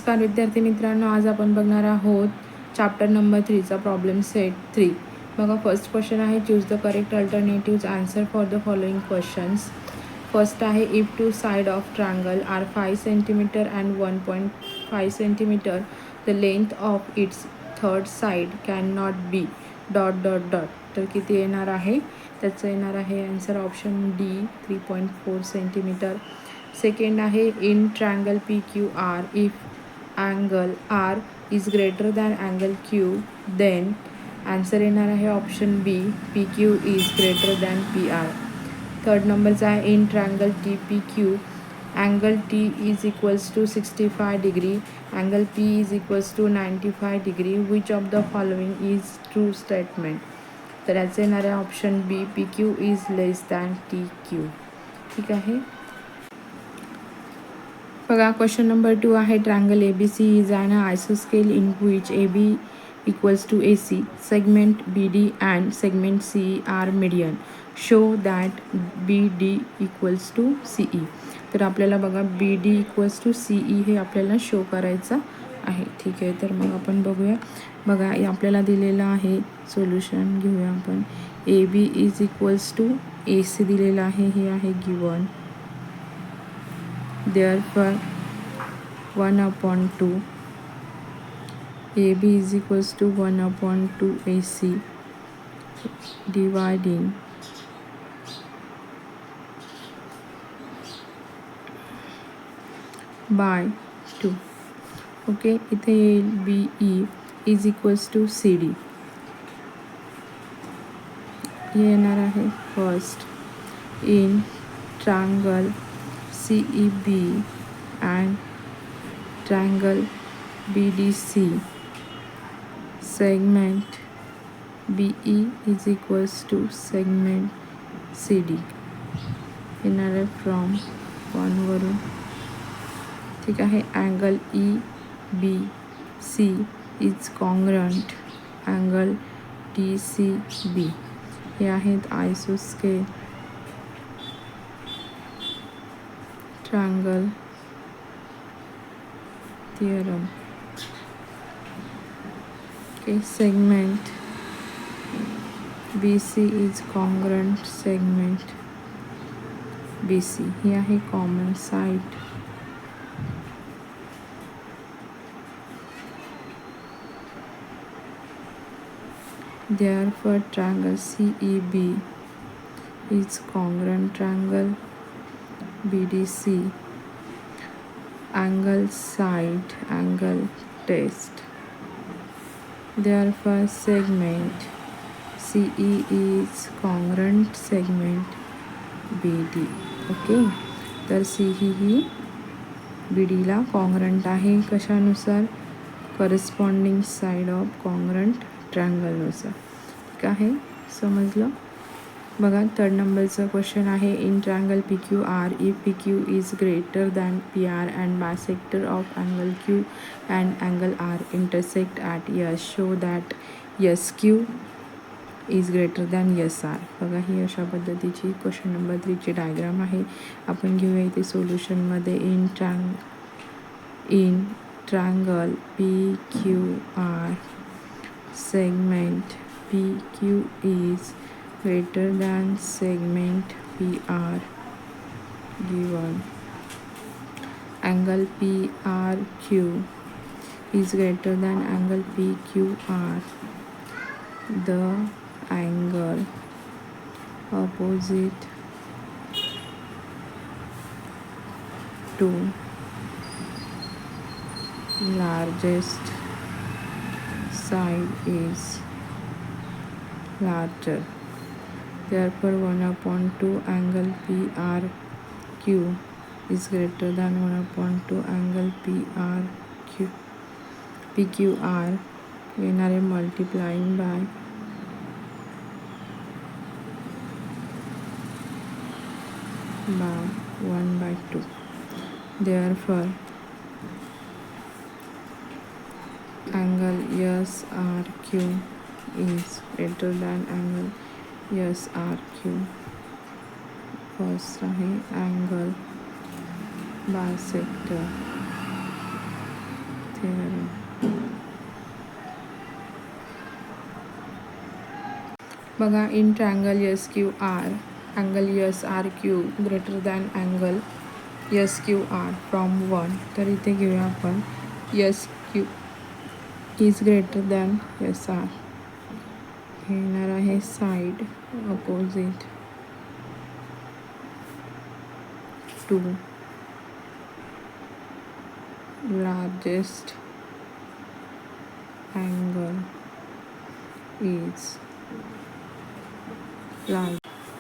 नमस्कार विद्यार्थी मित्रांनो, आज आपण बघणार आहोत चॅप्टर नंबर 3चा प्रॉब्लेम सेट 3. बघा, फर्स्ट क्वेश्चन आहे, choose the correct alternatives answer for the following questions. First आहे, if two side of triangle are 5 centimetre and 1.5 centimetre, the length of its third side can not be dot dot dot. तर किती येणार आहे? त्याचं येणार आहे answer option D 3.4 centimetre. Second आहे, in triangle P Q R if angle are is greater than angle Q then answer येणार आहे option B P Q is greater than P R. Third नंबरचा आहे, in triangle T P Q angle T is equals to 65 degree, angle P is equals to 95 degree. Which of the following is true statement. तर याचं येणार आहे option B P Q is less than T Q. ठीक आहे. बघा, question number 2 आहे, triangle A B C is an आयसोस्केल in which A B equals to A C, segment B D and segment C E are median. Show that B D equals to C E. तर आपल्याला बघा B D equals to C E हे आपल्याला show करायचं आहे. ठीक आहे, तर मग आपण बघूया. बघा, आपल्याला दिलेलं आहे, सोल्युशन घेऊया आपण. A B is equals to A C दिलेलं आहे, हे आहे given. Therefore 1/2 AB is equals to 1/2 AC dividing by 2. Okay, इथे येईल BE is equals to CD. येणार आहे first, in triangle CEB and triangle BDC, segment BE is equals to segment CD. येणार आहे फ्रॉम 1 वरून. ठीक आहे. Angle EBC is congruent angle DCB. हे आहेत आयसोस्केल triangle theorem. Okay, segment BC is congruent segment BC. हे आहे common side. Therefore triangle CEB is congruent triangle BDC. Angle side angle test. Therefore segment CE is congruent segment BD. ओके, तर CE ही BD ला congruent आहे. कशानुसार? Corresponding side of congruent ट्रायंगलनुसार. ठीक आहे, समजलं. बघा, थर्ड नंबरचा क्वेश्चन आहे, in triangle P Q R if P Q is greater than P R and bisector of angle Q and angle R intersect at S, show that S Q is greater than S R. बघा, ही अशा पद्धतीची question number 3ची diagram आहे. आपण घेऊया इथे सोल्युशनमध्ये. In triangle P Q R segment PQ is greater than segment PR given. Angle PRQ is greater than angle PQR. The angle opposite to largest side is larger. Therefore 1/2 angle PRQ is greater than 1/2 angle PQR. येणार आहे multiplying by 1/2. Therefore angle SRQ is greater than angle SRQ. First आहे angle bisector theorem. बघा, in triangle S Q R angle S R Q greater than angle S Q R from 1. तर इथे घेऊया आपण S Q is greater than S R. येणार आहे side opposite to largest angle is large.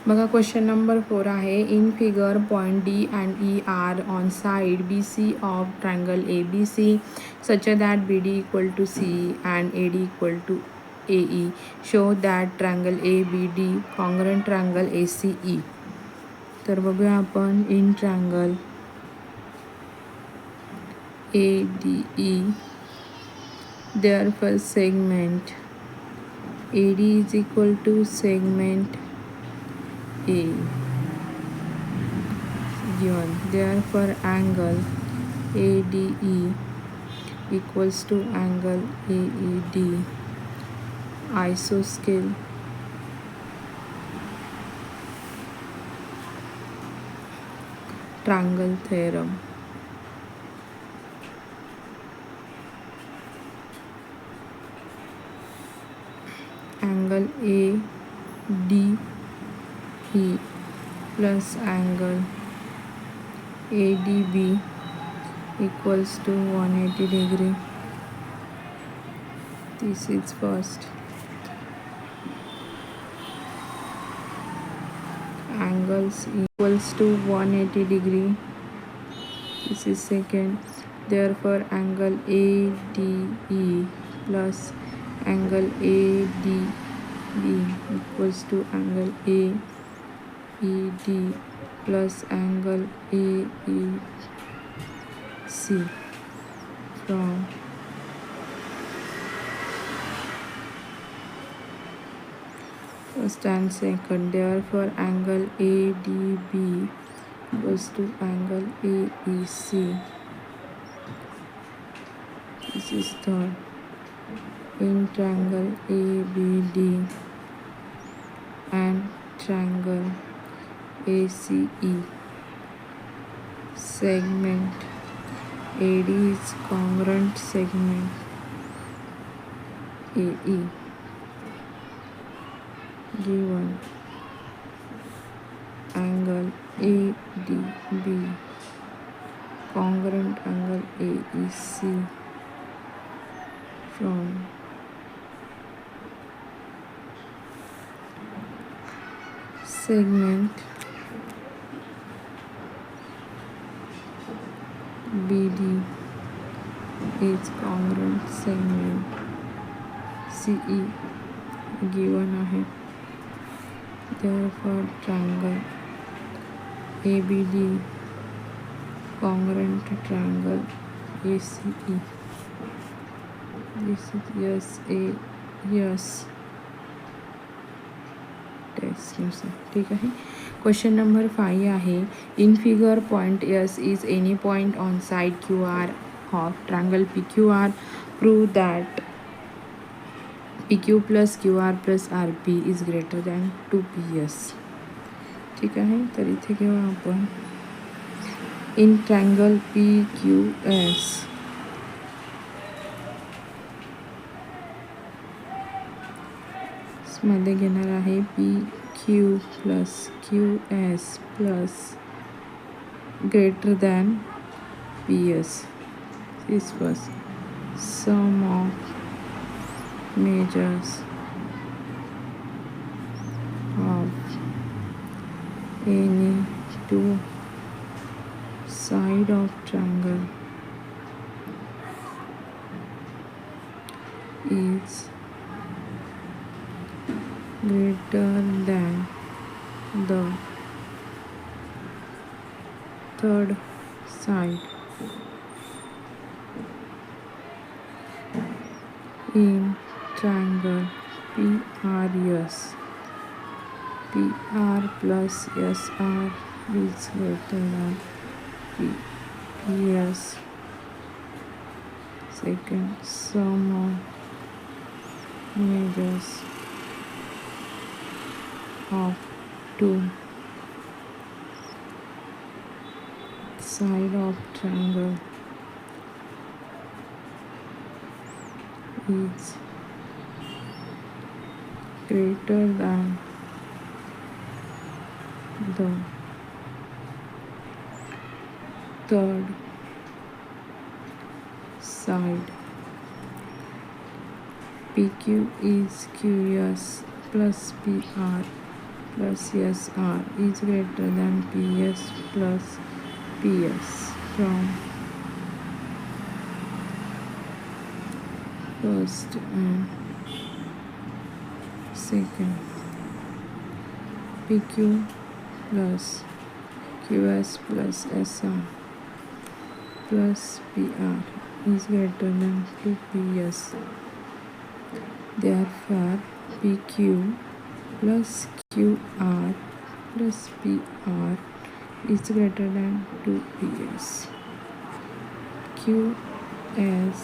बघा, question number 4 आहे. In figure point D and E are on side B C of triangle A B C such that B D equal to C and A D equal to A E. Show that triangle A B D congruent triangle A C E. तर बघूया आपण. In triangle A D E there first segment A D is equal to segment A given. Therefore, angle ADE equals to angle AED. Isoscale triangle theorem. Angle ADE plus angle ADB equals to 180 degree. This is first. Angles equals to 180 degree. This is second. Therefore, angle ADE plus angle ADB equals to angle AED plus angle AEC from first and second. Therefore, angle ADB equals to angle AEC. This is third. In triangle ABD and triangle ACE, segment AD is congruent segment AE. Given angle ADB congruent angle AEC from segment BD is congruent segment CE given आहे. Therefore, triangle ABD congruent triangle ACE. This is yes test नुसार. ठीक आहे. Question number 5 आहे. In figure point S is any point on side Q R of triangle P Q R. Prove that P Q plus Q R plus R P is greater than 2PS. ठीक आहे. तर इथे घेऊ आपण. In triangle P Q S मध्ये घेणार आहे P Q plus Q S plus greater than P S. This was sum of measures of any two side of triangle is greater than the third side in triangle PRS. PR plus SR is greater than PS. Second, sum of measures of two side of triangle is greater than the third side. PQ is QS plus PR plus SR is greater than PS plus PS from first and second. PQ plus QS plus SR plus PR is greater than 2PS. Therefore, PQ plus QR plus PR is greater than 2PS. QS.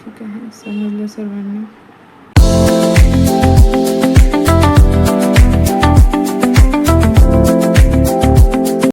ठीक आहे, समजलं सर्वांनी.